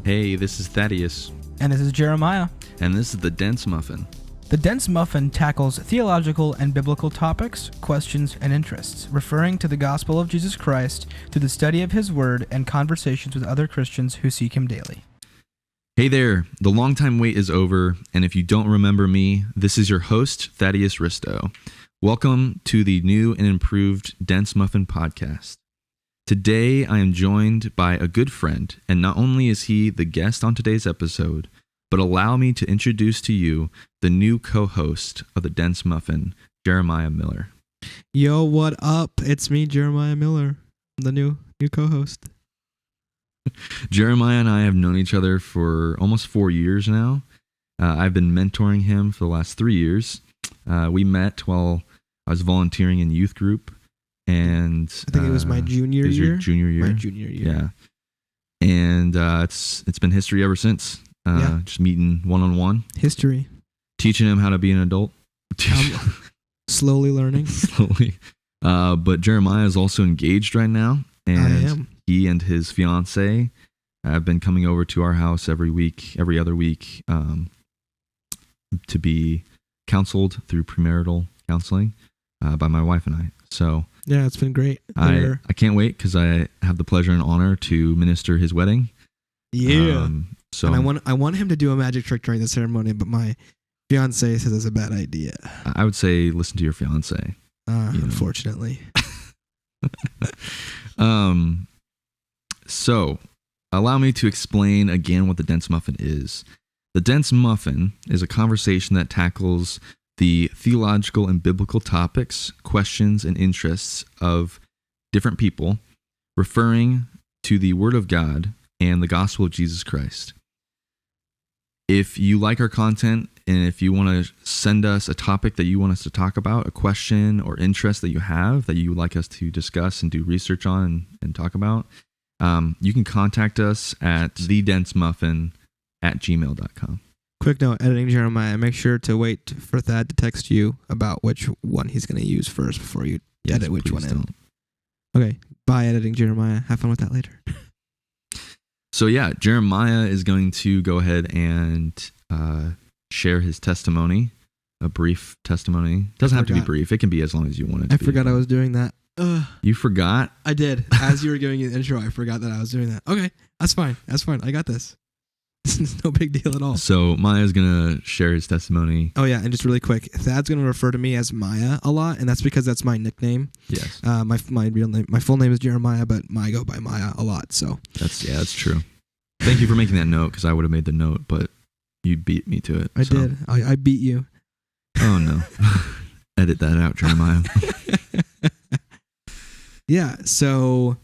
Hey, this is Thaddaeus. And this is Jeremiah. And this is the Dense Muffin. The Dense Muffin tackles theological and biblical topics, questions, and interests, referring to the gospel of Jesus Christ through the study of his word and conversations with other Christians who seek him daily. Hey there, the long time wait is over, and if you don't remember me, this is your host, Thaddaeus Risto. Welcome to the new and improved Dense Muffin podcast. Today, I am joined by a good friend, and not only is he the guest on today's episode, but allow me to introduce to you the new co-host of the Dense Muffin, Jeremiah Miller. Yo, what up? It's me, Jeremiah Miller, the new co-host. Jeremiah and I have known each other for almost 4 years now. I've been mentoring him for the last 3 years. We met while I was volunteering in youth group. And I think it was my junior year. Your junior year? My junior year. Yeah. And it's been history ever since. Just meeting one-on-one. History. Teaching him how to be an adult. Slowly learning. Slowly. But Jeremiah is also engaged right now. And I am. He and his fiance have been coming over to our house every other week, to be counseled through premarital counseling by my wife and I. So yeah, it's been great. I can't wait because I have the pleasure and honor to minister his wedding. Yeah. So and I want him to do a magic trick during the ceremony, but my fiance says it's a bad idea. I would say listen to your fiance. Unfortunately. So allow me to explain again what the Dense Muffin is. The Dense Muffin is a conversation that tackles the theological and biblical topics, questions, and interests of different people, referring to the Word of God and the gospel of Jesus Christ. If you like our content and if you want to send us a topic that you want us to talk about, a question or interest that you have that you would like us to discuss and do research on and talk about, you can contact us at thedensemuffin@gmail.com. Quick note, editing Jeremiah, make sure to wait for Thad to text you about which one he's going to use first before you edit which one in. Okay, bye editing Jeremiah. Have fun with that later. So yeah, Jeremiah is going to go ahead and share his testimony, a brief testimony. Doesn't have to be brief. It can be as long as you want it to be. I forgot I was doing that. You forgot? I did. As you were giving the intro, I forgot that I was doing that. Okay, that's fine. I got this. It's no big deal at all. So Maya's going to share his testimony. Oh yeah, and just really quick, Thad's going to refer to me as Maya a lot, and that's because that's my nickname. Yes. My real name, my full name is Jeremiah, but I go by Maya a lot. So that's true. Thank you for making that note because I would have made the note, but you beat me to it. I did. I beat you. Oh no. Edit that out, Jeremiah. Yeah. So,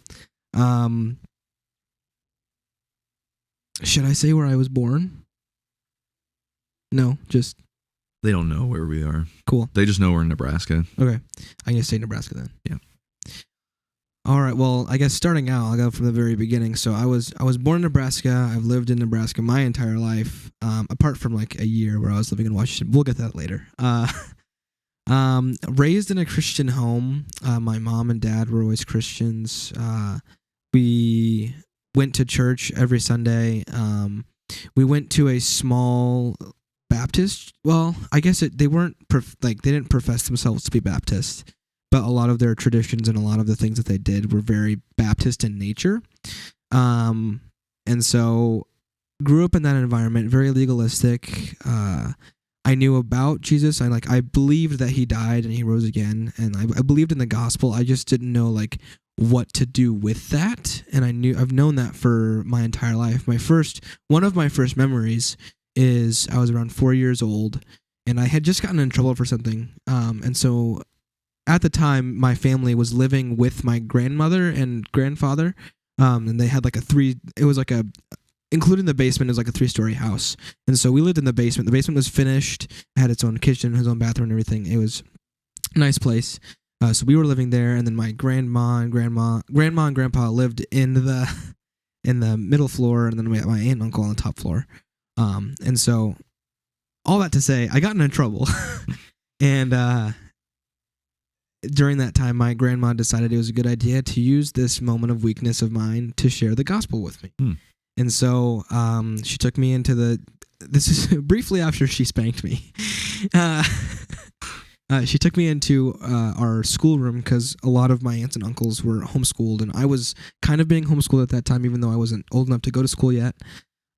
should I say where I was born? No, just... They don't know where we are. Cool. They just know we're in Nebraska. Okay. I'm going to say Nebraska then. Yeah. All right. Well, I guess starting out, I'll go from the very beginning. So I was born in Nebraska. I've lived in Nebraska my entire life, apart from like a year where I was living in Washington. We'll get to that later. Raised in a Christian home. My mom and dad were always Christians. We went to church every Sunday. We went to a small Baptist. Well, I guess they didn't profess themselves to be Baptist, but a lot of their traditions and a lot of the things that they did were very Baptist in nature. And so grew up in that environment, very legalistic. I knew about Jesus. I believed that he died and he rose again, and I believed in the gospel. I just didn't know what to do with that, and I've known that for my entire life. One of my first memories is I was around 4 years old, and I had just gotten in trouble for something. And so at the time, my family was living with my grandmother and grandfather, and they had including the basement, it was like a 3-story house. And so we lived in the basement. The basement was finished, had its own kitchen, its own bathroom and everything. It was a nice place. So we were living there, and then my grandma and grandpa lived in the middle floor, and then my aunt and uncle on the top floor. And so all that to say, I got in trouble. And during that time, my grandma decided it was a good idea to use this moment of weakness of mine to share the gospel with me. And so she took me into this is briefly after she spanked me. She took me into our schoolroom because a lot of my aunts and uncles were homeschooled, and I was kind of being homeschooled at that time, even though I wasn't old enough to go to school yet.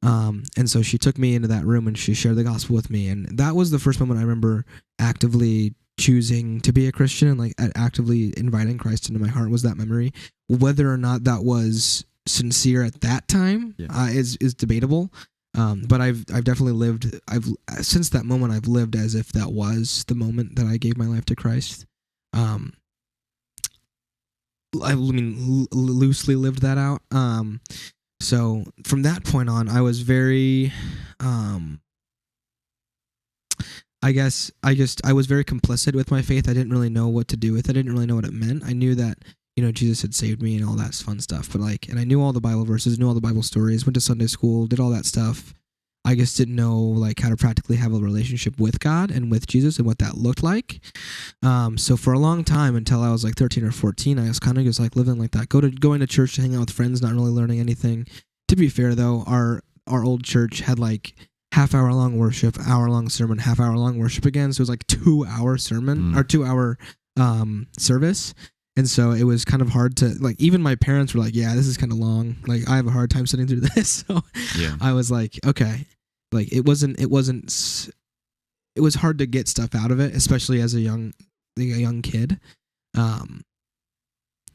And so she took me into that room and she shared the gospel with me, and that was the first moment I remember actively choosing to be a Christian and like actively inviting Christ into my heart. Was that memory? Whether or not that was sincere at that time is debatable. But I've definitely lived. Since that moment I've lived as if that was the moment that I gave my life to Christ. I mean, loosely lived that out. So from that point on, I was very, I was very complicit with my faith. I didn't really know what to do with it. I didn't really know what it meant. I knew that, Jesus had saved me and all that fun stuff. But and I knew all the Bible verses, knew all the Bible stories, went to Sunday school, did all that stuff. I just didn't know how to practically have a relationship with God and with Jesus and what that looked like. So for a long time, until I was 13 or 14, I was kind of just living like that, going to church to hang out with friends, not really learning anything. To be fair though, our old church had half-hour long worship, hour-long sermon, half-hour-long worship again. So it was 2-hour sermon or 2-hour service. And so it was kind of hard to even my parents were yeah, this is kind of long. I have a hard time sitting through this. So yeah. I was okay. It was hard to get stuff out of it, especially as a young kid.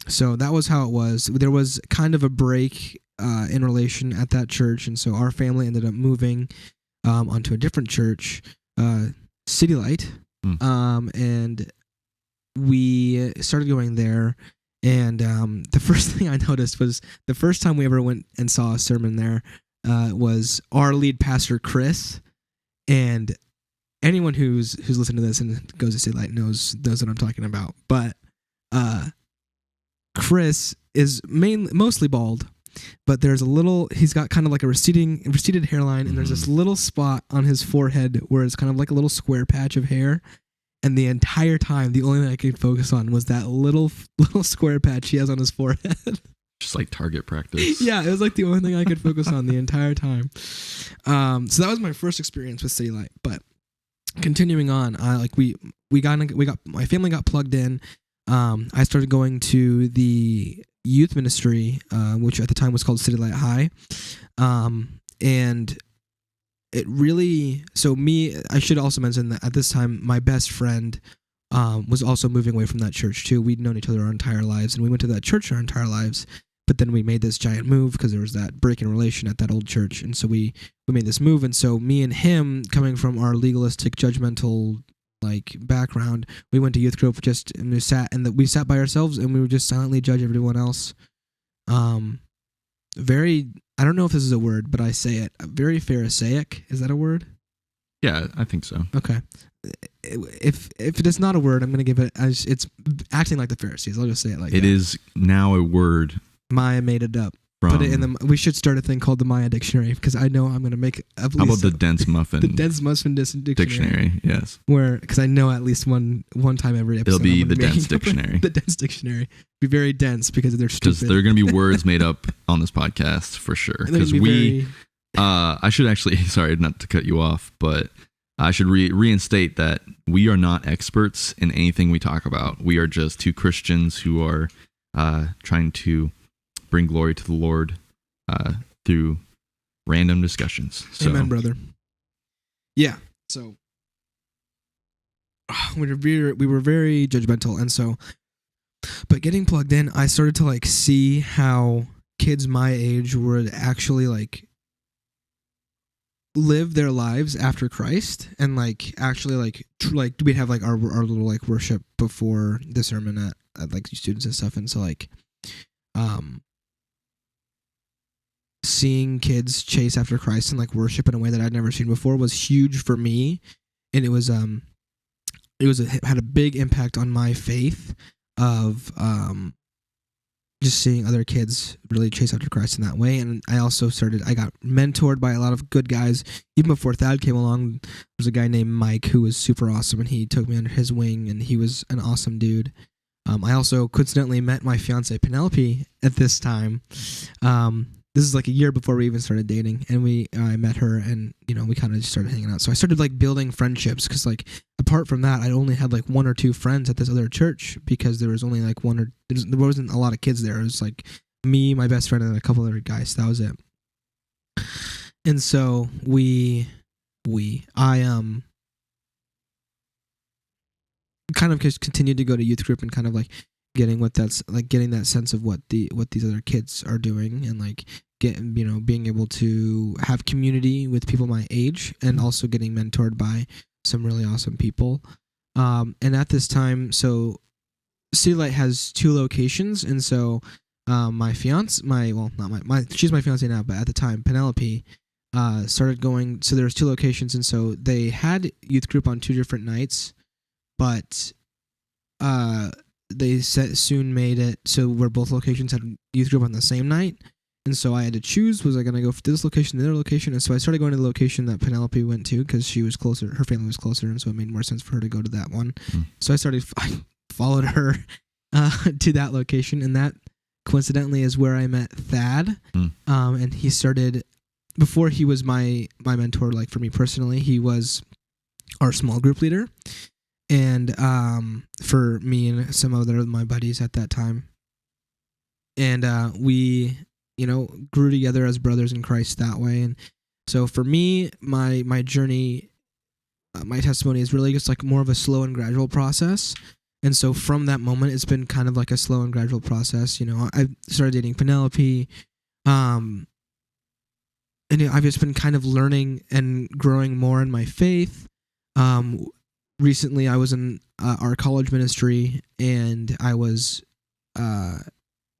So that was how it was. There was kind of a break in relation at that church, and so our family ended up moving onto a different church, City Light, and we started going there. And the first thing I noticed was the first time we ever went and saw a sermon there was our lead pastor, Chris. And anyone who's listened to this and goes to City Light knows what I'm talking about. But Chris is mostly bald, but there's he's got kind of a receded hairline, and there's this little spot on his forehead where it's kind of a little square patch of hair. And the entire time, the only thing I could focus on was that little square patch he has on his forehead. Just target practice. Yeah, it was the only thing I could focus on the entire time. So that was my first experience with City Light. But continuing on, my family got plugged in. I started going to the youth ministry, which at the time was called City Light High, and it really, I should also mention that at this time, my best friend was also moving away from that church too. We'd known each other our entire lives, and we went to that church our entire lives, but then we made this giant move because there was that break in relation at that old church, and so we made this move, and so me and him, coming from our legalistic, judgmental background, we went to youth group and we sat by ourselves, and we would just silently judge everyone else. Very, I don't know if this is a word, but I say it, very Pharisaic. Is that a word? Yeah, I think so. Okay. If it is not a word, I'm going to give it as it's acting like the Pharisees. I'll just say it like it that. It is now a word. Maya made it up. Put it in we should start a thing called the Maya Dictionary, because I know I'm going to make at least... How about the Dense Muffin? The Dense Muffin Dictionary, yes. Because I know at least one time every episode... It'll be the Dense Dictionary. The Dense Dictionary. Be very dense because they're stupid. Because there are going to be words made up on this podcast for sure. Because I should actually... Sorry, not to cut you off, but I should reinstate that we are not experts in anything we talk about. We are just two Christians who are trying to bring glory to the Lord through random discussions. So. Amen, brother. Yeah. So we were very judgmental, and so, but getting plugged in, I started to see how kids my age would actually live their lives after Christ, and actually we'd have our little worship before the sermon at students and stuff, and so seeing kids chase after Christ and worship in a way that I'd never seen before was huge for me, and it had a big impact on my faith of just seeing other kids really chase after Christ in that way. And I also I got mentored by a lot of good guys. Even before Thad came along, there was a guy named Mike who was super awesome, and he took me under his wing, and he was an awesome dude. I also coincidentally met my fiance Penelope at this time. this is like a year before we even started dating, and I met her, and we kind of just started hanging out. So I started like building friendships, because like apart from that, I only had like one or two friends at this other church, because there was only like there wasn't a lot of kids there. It was like me, my best friend, and a couple other guys. That was it. And so I kind of just continued to go to youth group, and kind of like getting that sense of what these other kids are doing, and like being able to have community with people my age, and also getting mentored by some really awesome people. And at this time, so City Light has 2 locations, and so my fiance, she's my fiance now, but at the time, Penelope, started going. So there was 2 locations, and so they had youth group on 2 different nights, but they soon made it so where both locations had youth group on the same night. And so I had to choose, was I going to go for this location, the other location? And so I started going to the location that Penelope went to, because she was closer, her family was closer, and so it made more sense for her to go to that one. So I followed her to that location, and that coincidentally is where I met Thad. And he started, before he was my mentor, like for me personally, he was our small group leader, and for me and some other of my buddies at that time. And we grew together as brothers in Christ that way. And so for me, my journey, my testimony is really just like more of a slow and gradual process. And so from that moment, it's been kind of like a slow and gradual process. I started dating Penelope, and I've just been kind of learning and growing more in my faith. Recently, I was in our college ministry, and I was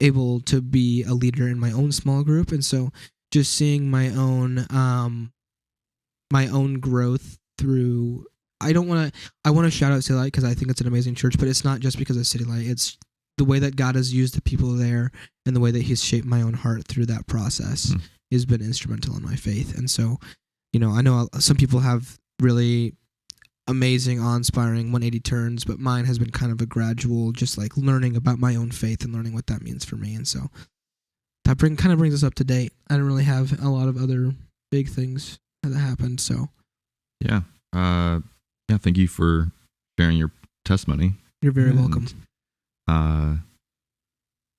able to be a leader in my own small group. And so just seeing my own growth through, I want to shout out City Light, because I think it's an amazing church, but it's not just because of City Light. It's the way that God has used the people there, and the way that He's shaped my own heart through that process has been instrumental in my faith. And so, I know some people have really amazing, awe-inspiring 180 turns, but mine has been kind of a gradual, just like learning about my own faith and learning what that means for me. And so that kind of brings us up to date. I don't really have a lot of other big things that happened. So yeah, thank you for sharing your testimony. You're very welcome.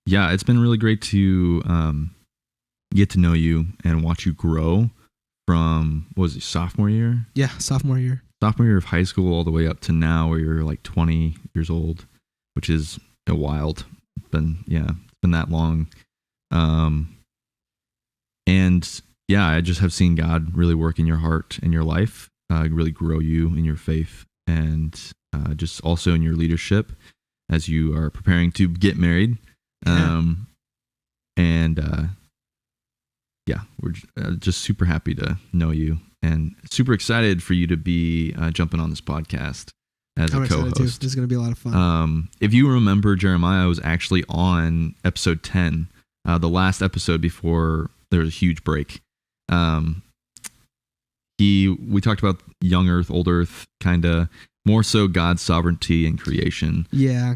Yeah, it's been really great to get to know you and watch you grow from, what was it, sophomore year? Yeah, sophomore year of high school all the way up to now, where you're like 20 years old, which is wild. It's been that long. And yeah, I just have seen God really work in your heart and your life, really grow you in your faith, and just also in your leadership as you are preparing to get married. We're just super happy to know you, and super excited for you to be jumping on this podcast as a co-host. This is going to be a lot of fun. If you remember, Jeremiah was actually on episode 10, the last episode before there was a huge break. We talked about young earth, old earth, kind of more so God's sovereignty and creation. Yeah.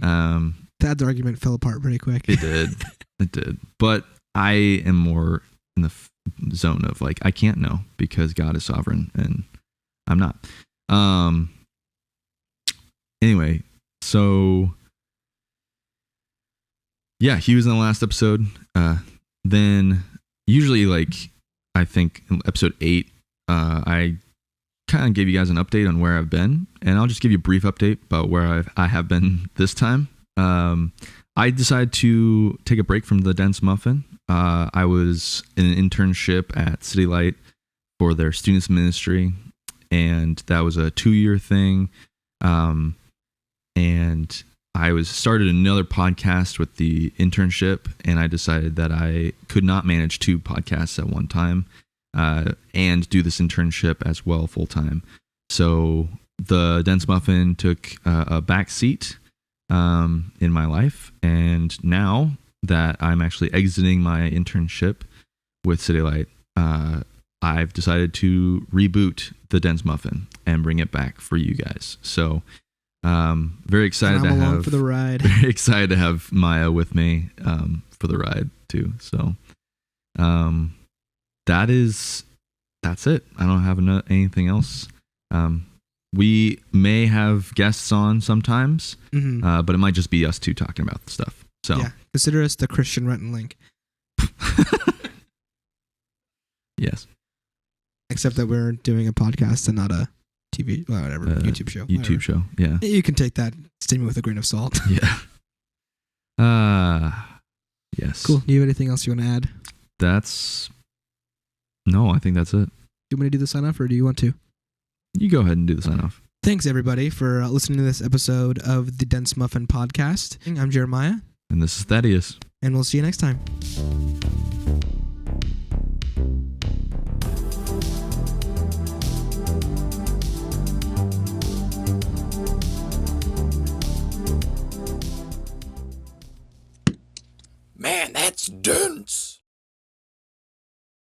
That argument fell apart pretty quick. It did. But I am more in the zone of like, I can't know, because God is sovereign and I'm not. Anyway, so yeah, he was in the last episode. Then usually, like, I think in episode 8, I kind of gave you guys an update on where I've been, and I'll just give you a brief update about where I have been this time. I decided to take a break from the Dense Muffin. I was in an internship at City Light for their students ministry, and that was a 2-year thing. And I started another podcast with the internship, and I decided that I could not manage 2 podcasts at one time, and do this internship as well full time. So the Dense Muffin took a back seat in my life, and now that I'm actually exiting my internship with City Light, I've decided to reboot the Dense Muffin and bring it back for you guys. So very excited to have for the ride. Very excited to have Maya with me for the ride too. So That's it. I don't have anything else. We may have guests on sometimes, but it might just be us two talking about the stuff. So yeah, consider us the Christian Rent and Link. Yes. Except that we're doing a podcast and not a TV, well, whatever, YouTube show. YouTube show, yeah. You can take that statement with a grain of salt. Yeah. Yes. Cool. Do you have anything else you want to add? No, I think that's it. Do you want me to do the sign off or do you want to? You go ahead and do the sign off. Thanks, everybody, for listening to this episode of the Dense Muffin podcast. I'm Jeremiah. And this is Thaddaeus. And we'll see you next time. Man, that's dense.